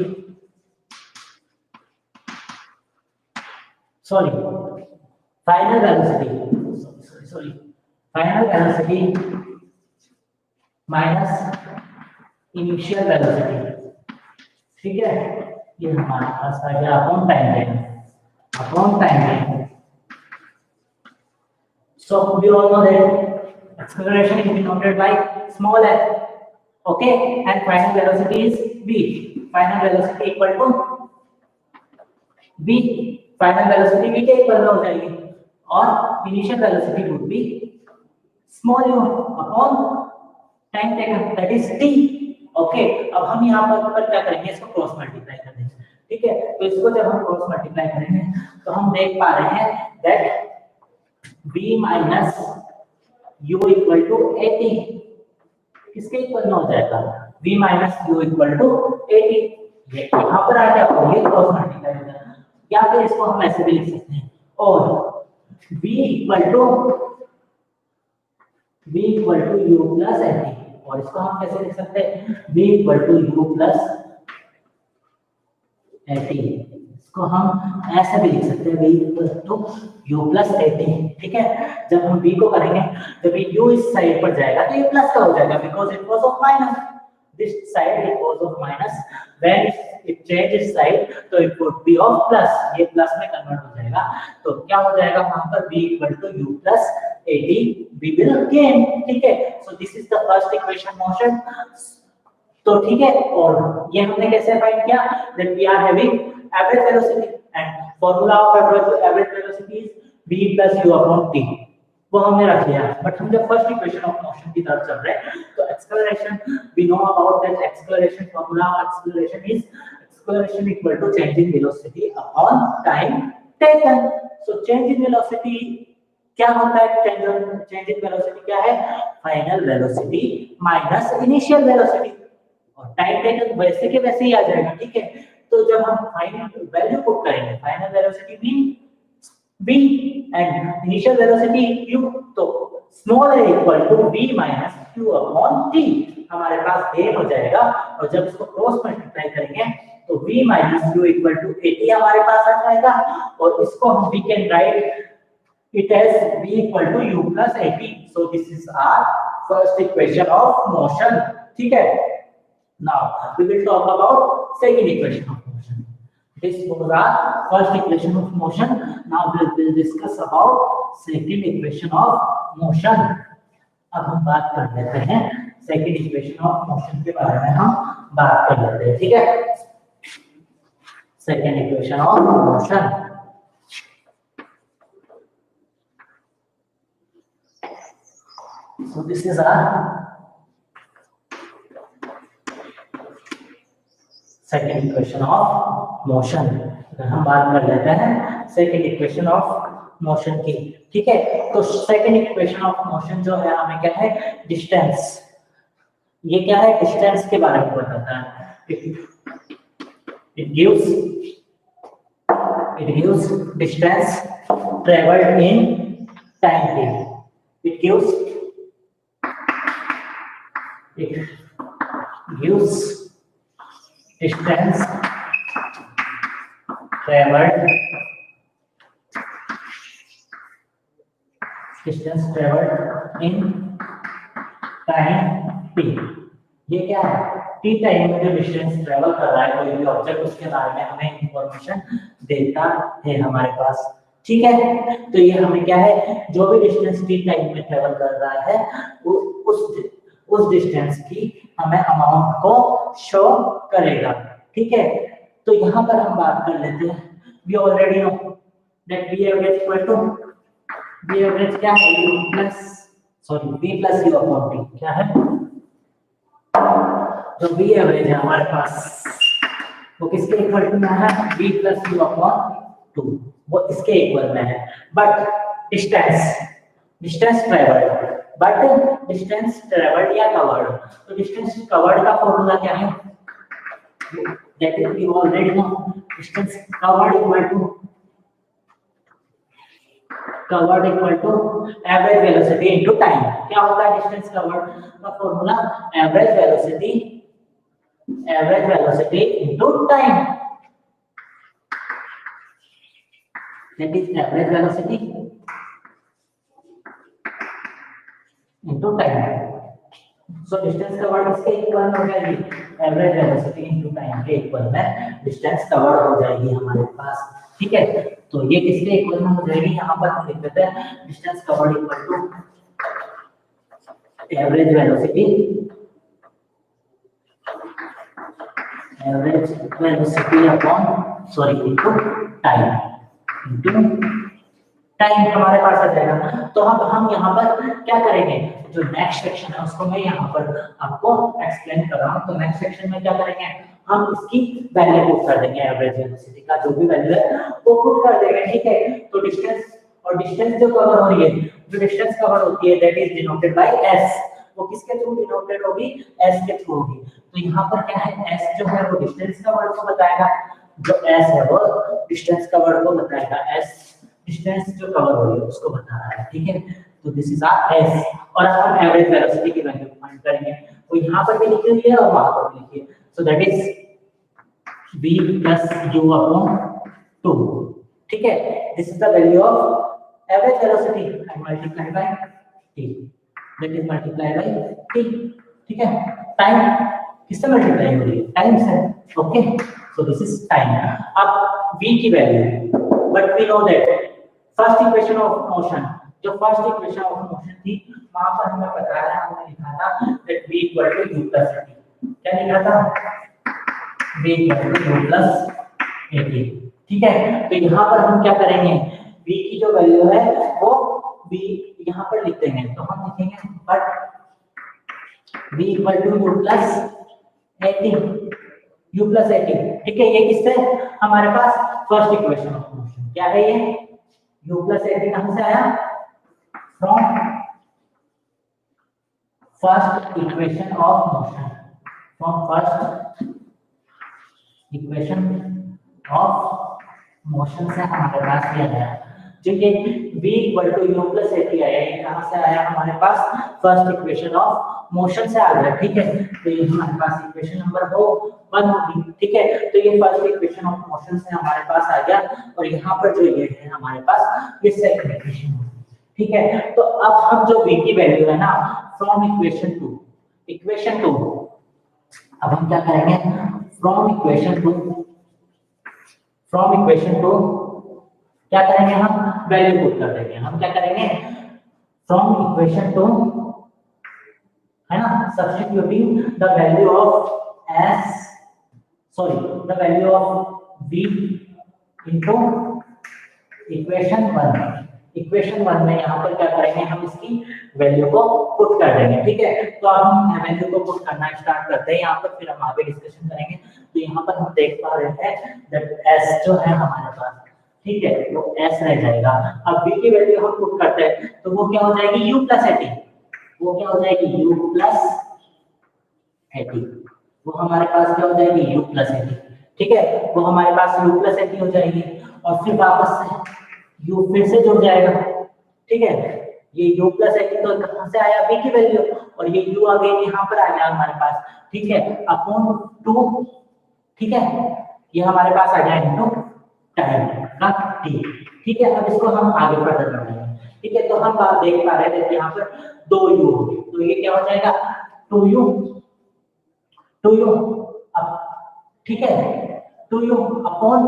sorry final velocity, final velocity minus initial velocity, ठीक है। ये हमारे पास आ गया upon time taken, upon time taken. So we all know that acceleration is denoted by small f, okay, and final velocity is v. Final velocity equal to v. Final velocity v के equal हो जाएगी, और initial velocity would be small u upon time taken, that is t, okay। अब हम यहाँ पर क्या करेंगे, इसको क्रॉस मल्टीप्लाई कर देंगे, ठीक है। तो इसको जब हम क्रॉस मल्टीप्लाई करेंगे तो हम देख पा रहे हैं that v minus u equal to 80, किसके इक्वल हो जाएगा, v minus u equal to 80, ये यहाँ पर आ गया और ये क्रॉस मल्टीप्लाई हो जाएगा, या फिर इसको हम ऐसे भी लिख सकते हैं, और v equal to u plus 80, और इसको हम कैसे लिख सकते हैं, v equal to u plus 80, इसको हम ऐसे भी लिख सकते हैं, v equal to u plus 80, ठीक है। जब हम v को करेंगे, जब u इस साइड पर जाएगा तो ये प्लस का हो जाएगा, because it was of minus, this side it was of minus, when it change its side तो it would be of plus, ये प्लस में कन्वर्ट हो जाएगा, तो क्या हो जाएगा वहां पर v equal to u plus 80 we will gain, ठीक है। So this is the first equation motion, तो ठीक है। और ये हमने कैसे फाइंड किया, that we are having average velocity and formula of average velocity is v plus u upon t, वो हमने रख लिया। बट हम जब फर्स्ट इक्वेशन ऑफ मोशन की तरफ चल रहे हैं, तो acceleration, we know about that acceleration, formula of acceleration is acceleration equal to change in velocity upon time taken. So change in velocity क्या होता है, चेंज इन वेलोसिटी क्या है, final velocity minus initial velocity, और time taken वैसे के वैसे ही आ जाएगा, ठीक है। तो जब हम फाइनल वैल्यू पुट करेंगे, final velocity v and initial velocity u, तो small a equal to v minus q upon t, हमारे पास गेन हो जाएगा, और जब इसको क्रॉस मल्टीप्लाई करेंगे तो v minus u equal to 80 हमारे पास आ जाएगा, और इसको हम we can write it as v equal to u plus 80. So this is our first equation of motion. ठीक है, now we will talk about second equation of motion. This was our first equation of motion. Now we will discuss about second equation of motion. अब हम बात कर लेते हैं second equation of motion के बारे में, हम बात कर लेते हैं, ठीक है। second equation of motion. So this is our second equation of motion. हम बात कर लेते हैं second equation of motion की, ठीक है। तो second equation of motion जो है हमें क्या है, distance, ये क्या है, distance के बारे में बताता है। It gives distance traveled in time t. It gives distance traveled in time t. ये क्या है, t टाइम में जो डिस्टेंस ट्रेवल कर रहा है कोई भी ऑब्जेक्ट, उसके बारे में हमें इंफॉर्मेशन देता है हमारे पास, ठीक है। तो ये हमें क्या है, जो भी डिस्टेंस t टाइम में ट्रेवल कर रहा है उस डिस्टेंस की हमें अमाउंट को शो करेगा, ठीक है। तो यहाँ पर हम बात कर लेते हैं, we already know that v average equal to v average क्या है, u plus v plus u upon t, क्या है, जो v average है हमारे पास वो किसके इक्वल टू में है, v plus u upon 2, वो इसके इक्वल में है। But distance travelled, but distance travelled या कवर्ड, तो डिस्टेंस कवर्ड का फॉर्मूला क्या है, that is we already know, distance covered equal to average velocity into time. क्या होता है डिस्टेंस कवर्ड का formula, average velocity into time, that is average velocity into time. So distance covered इसके equal में हो जाएगी, एवरेज वेलोसिटी इनटू टाइम के equal में डिस्टेंस कवर्ड हो जाएगी हमारे पास, ठीक है। तो ये किसके इक्वल में हो जाएगी, यहाँ पर हम लिख देते हैं distance covered equal to average velocity upon into time हमारे पास आ जाएगा। तो अब हम यहाँ पर क्या करेंगे, जो नेक्स्ट सेक्शन है उसको मैं यहाँ पर आपको एक्सप्लेन कर रहा हूँ। तो नेक्स्ट सेक्शन में क्या करेंगे, हम इसकी वैल्यू पुट कर देंगे, एवरेज वेलोसिटी का जो भी वैल्यू है वो पुट कर देंगे, ठीक है। तो डिस्टेंस जो कवर हो रही है, जो डिस्टेंस कवर होती है that is denoted by s, वो किसके थ्रू डिनोटेड होगी, s के थ्रू होगी। तो यहाँ पर क्या है, s जो है वो डिस्टेंस कवर को बताएगा, जो s है वो डिस्टेंस कवर को बताएगा, s डिस्टेंस जो कवर हो रही है उसको बता रहा है, ठीक है। तो दिस इज आवर s, और अब हम एवरेज वेलोसिटी की वैल्यू फाइंड करेंगे, तो यहाँ पर भी लिखी हुई है और वहां पर भी लिखी है। So that is v plus u upon 2, ठीक है। This is the value of average velocity and multiply by t, that is multiply by t, ठीक है। टाइम किससे मल्टीप्लाई हो रही है, टाइम से, okay. So this is time. अब v की value, but we know that first equation of motion, जो फर्स्ट इक्वेशन ऑफ मोशन थी वहां पर हमें पता है, हमने लिखा था that v equal to u plus 80, क्या लिखा था, v equal to u plus 80, ठीक है। तो यहाँ पर हम क्या करेंगे, v की जो वैल्यू है वो v यहाँ पर लिख देंगे, तो हम लिखेंगे but v equal to u plus 80, ठीक है। ये किससे, हमारे पास फर्स्ट इक्वेशन ऑफ मोशन क्या है, ये u प्लस 80 कहां से आया, from first equation of motion, from first equation of motion से हमारे पास ये आया। जो ये v equal to u plus AT आया, ये कहाँ से आया हमारे पास, फर्स्ट इक्वेशन ऑफ मोशन से आ गया, ठीक है। तो ये हमारे पास इक्वेशन नंबर 1 होगी, ठीक है। तो ये फर्स्ट इक्वेशन ऑफ मोशन से हमारे पास आ गया, और यहाँ पर जो ये है हमारे पास ये सेकंड इक्वेशन, ठीक है। तो अब हम जो v की वैल्यू है ना, फ्रॉम इक्वेशन टू, अब हम क्या करेंगे, फ्रॉम इक्वेशन टू क्या करेंगे, हम वैल्यू पुट कर देंगे। हम क्या करेंगे, फ्रॉम इक्वेशन टू, है ना, substituting the value of the value of v into equation 1 में यहाँ पर क्या करेंगे, हम इसकी वैल्यू को पुट कर देंगे, ठीक है। तो अब हम वैल्यू को पुट करना स्टार्ट करते हैं यहाँ पर, फिर हम आगे डिस्कशन करेंगे। तो यहाँ पर हम देख पा रहे हैं दैट s जो है हमारे पास, ठीक है, वो s रह जाएगा। अब v की वैल्यू हम पुट करते हैं, तो वो क्या हो जाएगी, u प्लस एटी, वो क्या हो जाएगी, u प्लस एटी, वो हमारे पास क्या हो जाएगी, u प्लस एटी, ठीक है। वो हमारे पास u प्लस एटी हो जाएगी, और फिर वापस से u फिर से जुड़ जाएगा, ठीक है। ये u प्लस एटी तो कहाँ से आया, v की वैल्यू, और ये u आ गई यहाँ पर आ गया हमारे पास, ठीक है, अपॉन 2, ठीक है। ये हमारे पास आ गया इनटू टाइम का t, ठीक है। अब इसको हम आगे फर्दर बढ़ाएंगे, ठीक है। तो हम बात देख पा रहे थे यहाँ पर 2u हो गई, तो ये क्या हो जाएगा, 2u अब, ठीक है, 2u अपॉन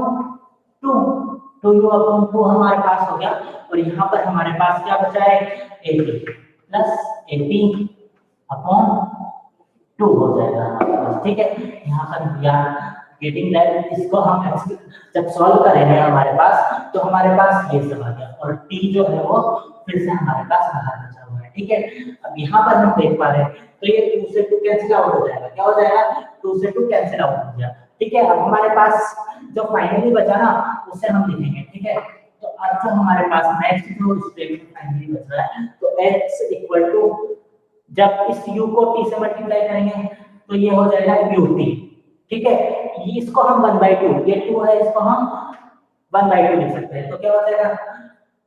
2 हमारे पास हो गया, और यहाँ पर हमारे पास क्या बचा है, 80 प्लस 80 अपॉन 2 हो जाएगा हमारे पास, ठीक है। यहाँ पर यार गेटिंग दैट, इसको हम जब सॉल्व करेंगे हमारे पास, तो हमारे पास ये सब आ गया, और t जो है वो फिर से हमारे पास बाहर बचा हुआ है, ठीक है। अब यहाँ पर हम देख पा रहे हैं, तो ये 2 से 2 कैंसिल आउट हो जाएगा, क्या हो जाएगा, 2 से 2 कैंसिल आउट हो गया, ठीक है। अब हमारे पास जो फाइनली बचा ना, उसे हम लिखेंगे, ठीक है। तो अब जो हमारे पास नेक्स्ट जो स्टेप में फाइनली बच रहा है, तो x इक्वल टू, जब इस u को t से मल्टीप्लाई करेंगे तो ये हो जाएगा ut, ठीक है। इसको हम 1/2, ये 2 है, इसको हम 1/2 लिख सकते हैं, तो क्या हो जाएगा,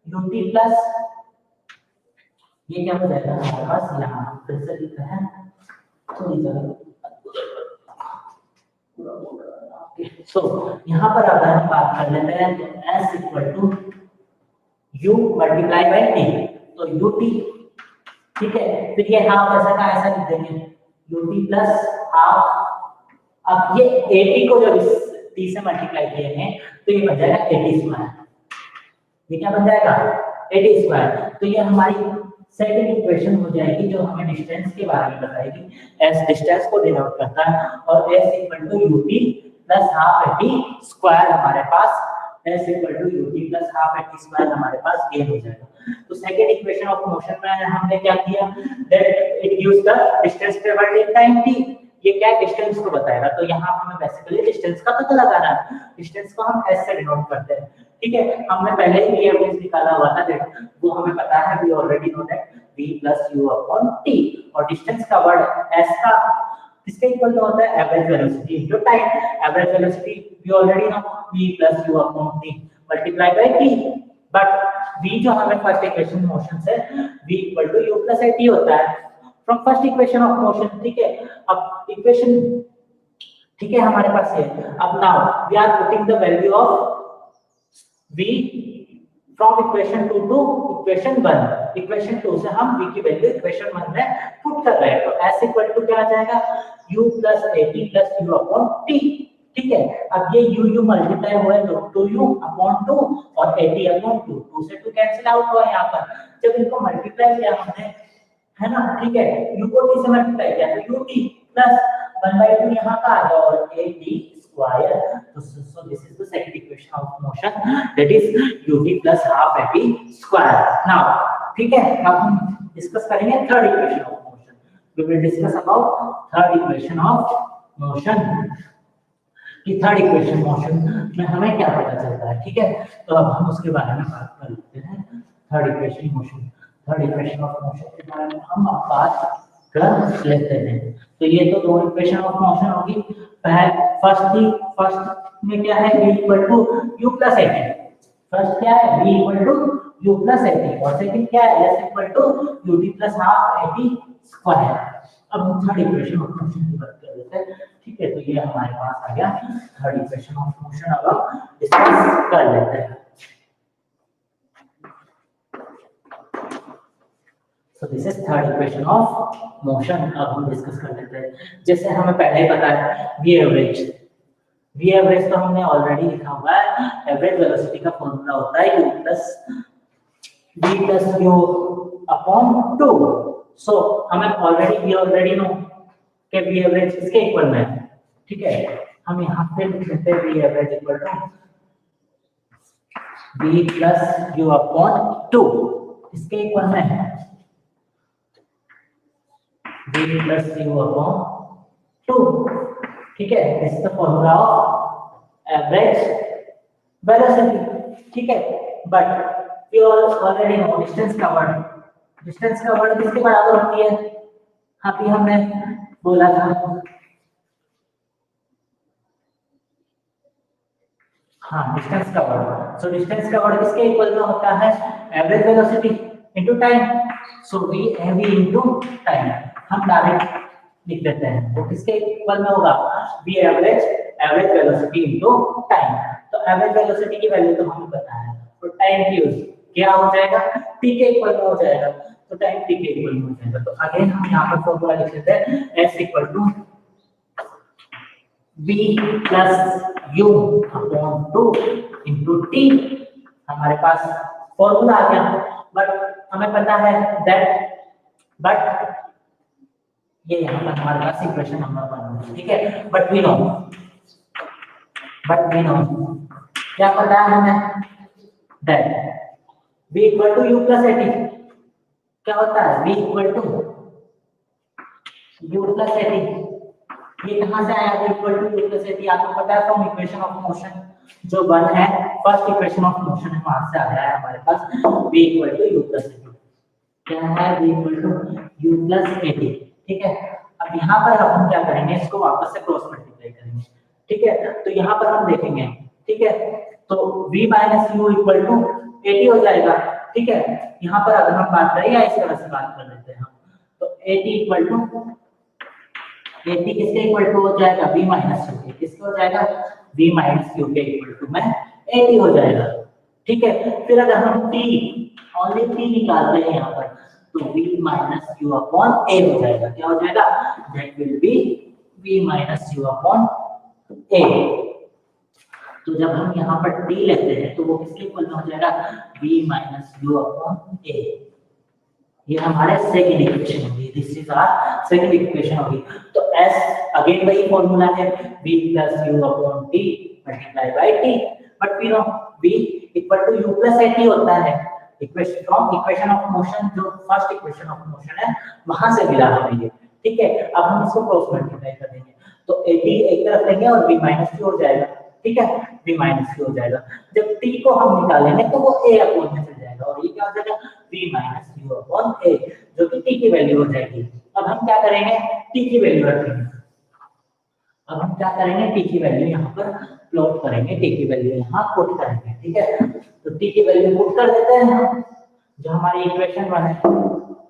ut प्लस, ये क्या हो जाएगा हमारे पास, यहाँ फिर से लिखते हैं थोड़ी जगह, सो यहाँ पर अगर हम बात कर लेते हैं, तो s equal to u multiply by t, तो ut, ठीक है। फिर ये हाफ ऐसा का ऐसा लिख देंगे, ut प्लस हाफ, अब ये 80 को जब इस t से मल्टीप्लाई किए तो ये बन जाएगा 80 स्क्वायर, ये क्या बन जाएगा, 80 स्क्वायर। तो ये हमारी सेकंड इक्वेशन हो जाएगी, जो हमें डिस्टेंस के बारे में बताएगी। s डिस्टेंस को डिनोट करता है, और s equal to ut plus half 80 square हमारे पास, s equal to ut plus half 80 square हमारे पास ये हो जाएगा। तो सेकंड इक्वेशन ऑफ मोशन में हमने क्या किया, that it gives the distance travelled in time t, ये क्या डिस्टेंस को बताएगा। तो यहाँ हमें बेसिकली डिस्टेंस का पता लगाना है, डिस्टेंस को हम s से डिनोट करते हैं, ठीक है। हमने पहले ही ये एवरेज निकाला हुआ था, दैट वो हमें पता है, we already know that v plus u upon t, और डिस्टेंस का वर्ड s का किसके इक्वल तो होता है, average velocity into time. Average velocity we already know, v plus u upon t multiply by t, but v जो हमें first equation motion से v equal to u plus at होता है from first equation of motion, ठीक है। अब equation, ठीक है, हमारे पास ये, अब now we are putting the value of v from equation 2 to equation 1, equation 2 से हम v की वैल्यू इक्वेशन 1 में पुट कर रहे हैं। तो s इक्वल टू क्या आ जाएगा, u plus at plus u upon t, ठीक है। अब ये u मल्टीप्लाई हुआ है तो 2u अपॉन 2 और at अपॉन 2, 2 से 2 कैंसिल आउट हुआ यहाँ पर, जब इनको मल्टीप्लाई किया हमने, है ना, ठीक है, u को t से मल्टीप्लाई किया तो ut प्लस 1/2 यहाँ का आ गया, और at square, so this is the second equation of motion, that is ut plus half at square. Now, ठीक है, अब हम डिस्कस करेंगे third equation of motion, we will discuss about third equation of motion, कि third equation motion में हमें क्या पता चलता है, ठीक है। तो अब हम उसके बारे में बात कर लेते हैं, third equation motion, third equation of motion के बारे में हम अब बात कर लेते हैं। तो ये तो दो इक्वेशन ऑफ मोशन होगी। फर्स्ट में क्या है, v equal to u plus at, first क्या है v equal to u plus at और सेकंड क्या है s equal to ut plus half at square. अब हम थर्ड इक्वेशन ऑफ मोशन की बात कर लेते हैं। ठीक है, तो ये हमारे पास आ गया थर्ड इक्वेशन ऑफ मोशन। अब हम डिस्कस कर लेते हैं। So this is third equation of motion। अब हम डिस्कस कर लेते हैं। जैसे हमें पहले ही पता है v एवरेज, v एवरेज तो हमने ऑलरेडी लिखा हुआ है। एवरेज वेलोसिटी का फॉर्मूला होता है u plus v plus u upon 2। सो हमें ऑलरेडी नो कि v एवरेज किसके इक्वल में है। ठीक है, हम यहाँ पे लिख लेते हैं v average equal to v plus u upon 2 इसके इक्वल में है v plus u upon 2। ठीक है, this is the formula of average velocity. ठीक है, but we already know distance covered. Distance covered किसके बराबर होती है? अभी हमने बोला था हाँ distance covered. So distance covered किसके इक्वल में होता है? Average velocity into time. So v into time हम डायरेक्ट लिख देते हैं। तो किसके इक्वल में होगा? v average velocity into time. तो एवरेज वेलोसिटी की वैल्यू तो हमें पता है, तो टाइम की यूज क्या हो जाएगा? t के इक्वल में हो जाएगा। तो टाइम t के इक्वल में हो जाएगा। तो अगेन हम यहां पर फॉर्मूला लिख लेते हैं s equal to v plus u upon 2 into t। हमारे पास फॉर्मूला आ गया, बट हमें पता है दैट बट ये यहाँ पर हमारे पास इक्वेशन नंबर 1 है। ठीक है, बट वी नो क्या पता है हमें that v equal to u plus at क्या होता है? v equal to u plus at. ये कहां से आया? v equal to u plus at आपको पता है फ्रॉम इक्वेशन ऑफ मोशन जो 1 है, फर्स्ट इक्वेशन ऑफ मोशन है, वहां से आ रहा है हमारे पास v equal to u plus at. क्या है? v equal to u plus at. ठीक है, अब यहाँ पर हम क्या करेंगे? इसको वापस से क्रॉस मल्टीप्लाई करेंगे। ठीक है, तो यहाँ पर हम देखेंगे। ठीक है, तो v minus u equal to 80 हो जाएगा। ठीक है, यहाँ पर अगर हम बात करें या इस तरह से बात कर लेते हैं हम, तो 80 इक्वल टू 80 किसके इक्वल टू हो जाएगा? v माइनस यू के। किसके हो जाएगा? v माइनस यू के इक्वल टू में 80 हो जाएगा। ठीक है, फिर अगर हम t ओनली t निकालते हैं यहाँ पर, तो v minus u upon a हो जाएगा। क्या हो जाएगा? That will be v minus u upon a। तो जब हम यहाँ पर t लेते हैं तो वो किसके इक्वल में हो जाएगा? v minus u upon a। ये हमारे सेकंड इक्वेशन होगी। This is our second equation होगी। तो s अगेन वही फॉर्मूला है v plus u upon t multiply by t, but we know v equal to u plus at होता है। Equation from equation of motion जो first equation of motion है वहां से मिला हमें ये। ठीक है, अब हम इसको क्रॉस मल्टीप्लाई कर देंगे तो 80 एक तरफ लेंगे और v माइनस q हो जाएगा। ठीक है, v माइनस q हो जाएगा। जब t को हम निकालेंगे तो वो a अपॉन में चल जाएगा और ये क्या हो जाएगा? v minus q upon a, जो कि t की वैल्यू हो जाएगी। अब हम क्या करेंगे? t की वैल्यू रखेंगे। अब हम क्या करेंगे? t की वैल्यू यहाँ पर प्लॉट करेंगे, t की वैल्यू यहाँ पुट करेंगे। ठीक है, तो t की वैल्यू पुट कर देते हैं हम, जो हमारी इक्वेशन 1 है।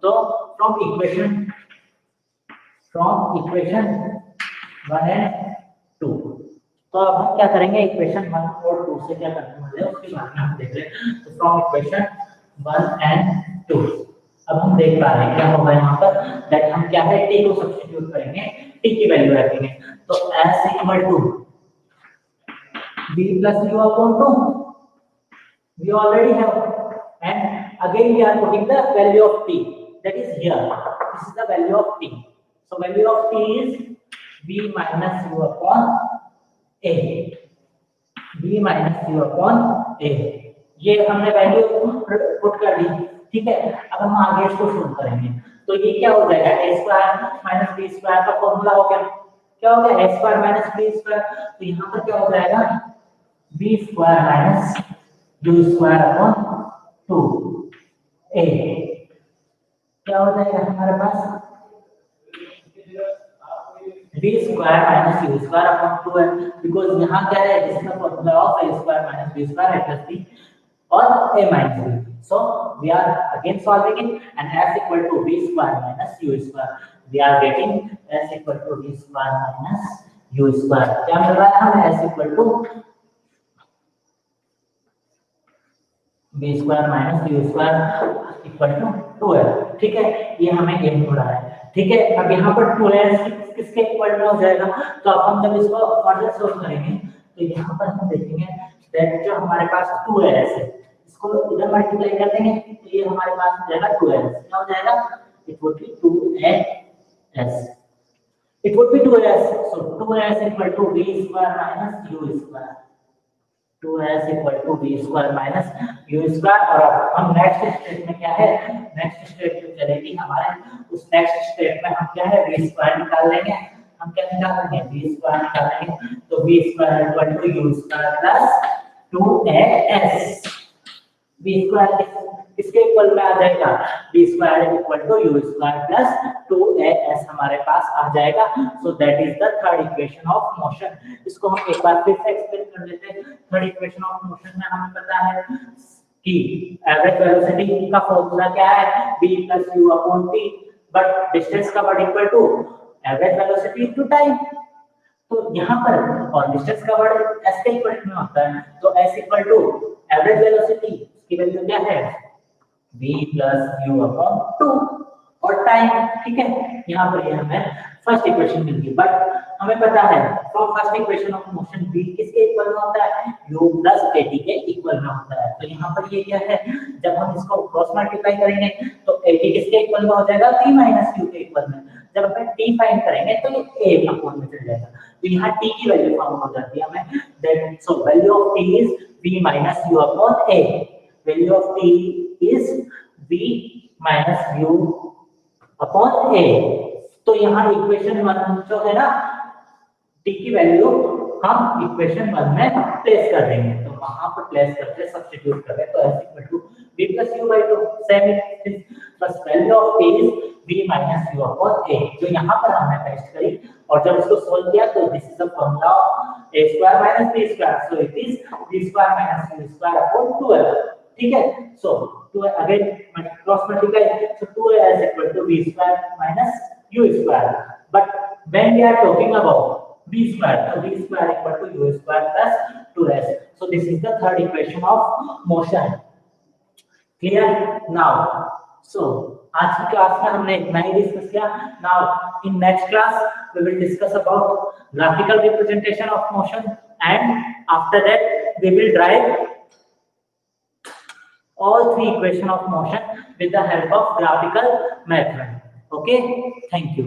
तो फ्रॉम इक्वेशन 1 एंड 2, तो अब हम क्या करेंगे? इक्वेशन 1 और 2 से क्या करने वाले हैं उसके बारे में हम देख रहे हैं। तो फ्रॉम इक्वेशन 1 एंड 2 अब हम देख पा रहे हैं क्या होगा यहाँ पर, दैट हम क्या है t को सब्स्टिट्यूट करेंगे, t की वैल्यू रखेंगे। तो s equal to v plus u upon 2 we already have, and again we are putting the value of t, that is here. This is the value of t. So value of t is v minus u upon a, v minus u upon a। ये हमने value put कर दी। ठीक है, अब हम आगे इसको solve करेंगे। तो ये क्या हो जाएगा? a square minus b square का फॉर्मूला हो गया। क्या हो गया? a square minus b square. तो यहाँ पर क्या हो जाएगा? b square minus u square upon 2a। क्या हो जाएगा हमारे पास? b square minus u square upon 2 है, बिकॉज़ यहाँ क्या है? इसका formula of a square minus b square plus b और a minus b. So we are again solving it, and s equal to v square minus u square. We are getting s equal to v square minus u square. क्या मिल रहा है हमें? s equal to v square minus u square equal to 2l. ठीक है, ये हमें ये मिल रहा है. ठीक है, अब यहाँ पर 2s किसके इक्वल में हो जाएगा? तो अब हम जब इसको फर्दर सोल्व करेंगे तो यहाँ पर हम देखेंगे दैट जो हमारे पास 2s है इसको इधर मल्टीप्लाई कर देंगे तो ये हमारे पास हो जाएगा 2s. क्या हो जाएगा? It would B 2s. It would be 2s. So 2s equal to v square minus u square. 2s equal to v square minus u square. और अब हम नेक्स्ट स्टेप में क्या है? नेक्स्ट स्टेप जो चलेगी हमारे उस नेक्स्ट स्टेप में हम क्या है? v square निकाल लेंगे. हम क्या निकालेंगे? v square निकालेंगे. तो v square equal to u square plus 2as. v square किसके इक्वल में आ जाएगा? v square equal to u square plus 2as हमारे पास आ जाएगा. So that is the third equation of motion. इसको हम एक बार फिर से एक्सप्लेन कर देते हैं. थर्ड इक्वेशन ऑफ मोशन में हमें पता है कि एवरेज वेलोसिटी का फॉर्मूला क्या है? v plus u upon t. But distance का word equal to average velocity to time. तो यहाँ पर और डिस्टेंस का वर्ड s के इक्वल में होता है. तो s equal to average velocity की वैल्यू क्या है? v plus u upon 2 और टाइम. ठीक है, यहाँ पर ये हमें फर्स्ट इक्वेशन मिल गई. बट हमें पता है from first equation of motion v किसके इक्वल में होता है? u plus at के इक्वल में होता है. तो यहाँ पर ये क्या है? जब हम इसको क्रॉस मल्टीप्लाई करेंगे तो at किसके इक्वल में हो जाएगा? v minus u के इक्वल में. जब हम t फाइंड करेंगे तो ये a अपॉन में चल जाएगा. तो यहाँ t की वैल्यू फाउंड हो जाती है हमें. That so value of t is v minus u upon a. Value of t is v minus u upon a. तो यहाँ इक्वेशन 1 जो है ना t की वैल्यू हम इक्वेशन 1 में प्लेस कर देंगे. तो वहां पर प्लेस करके सब्स्टिट्यूट करें तो s equal to v plus u by 2 same is plus value of t is v minus u upon a जो यहाँ पर हमने टेस्ट करी. और जब इसको सोल्व किया तो this is the formula of a square minus b square. So it is v square minus u square upon 2l. ठीक है, सो 2 again cross multiply. So 2as equal to v square minus u square. But when we are talking about v square, so v square equal to u square plus 2s. So this is the third equation of motion. Clear now? So आज की class में हमने इतना ही discuss किया. Now in next class we will discuss about graphical representation of motion, and after that we will derive all three equation of motion with the help of graphical method. Okay, thank you.